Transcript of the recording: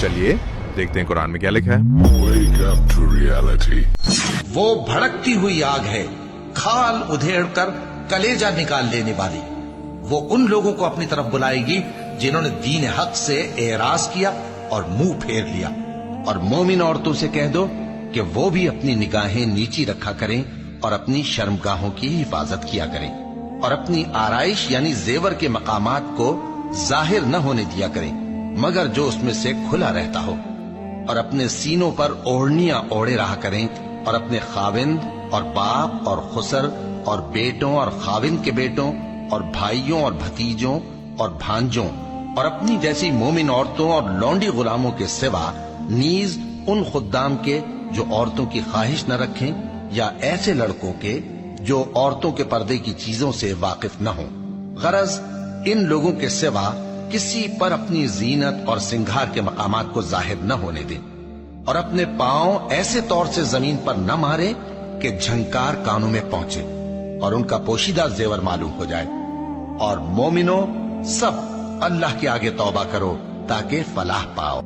चलिए देखते हैं कुरान में क्या लिखा है। Wake up to reality. वो भड़कती हुई आग है, खाल उधेड़कर कलेजा निकाल लेने वाली। वो उन लोगों को अपनी तरफ बुलाएगी जिन्होंने दीन हक से एराज किया और मुंह फेर लिया। और मोमिन औरतों से कह दो कि वो भी अपनी निगाहें नीची रखा करें और अपनी शर्मगाहों की हिफाजत किया करें और अपनी आराइश यानी जेवर के मकामात को जाहिर न होने दिया करें मगर जो उसमें से खुला रहता हो, और अपने सीनों पर ओढ़नियां ओढ़े रहा करें और अपने खाविंद और बाप और खुसर और बेटों और खाविंद के बेटों और भाइयों और भतीजों और भांजों और अपनी जैसी मोमिन औरतों और लौंडी गुलामों के सिवा नीज उन खुद्दाम के जो औरतों की ख्वाहिश न रखें या ऐसे लड़कों के जो औरतों के पर्दे की चीजों से वाकिफ न हों। गरज इन लोगों के सिवा किसी पर अपनी जीनत और सिंगार के मकामात को जाहिर न होने दें और अपने पांव ऐसे तौर से जमीन पर न मारे कि झंकार कानों में पहुंचे और उनका पोशीदा जेवर मालूम हो जाए। और मोमिनो सब अल्लाह के आगे तौबा करो ताकि फलाह पाओ।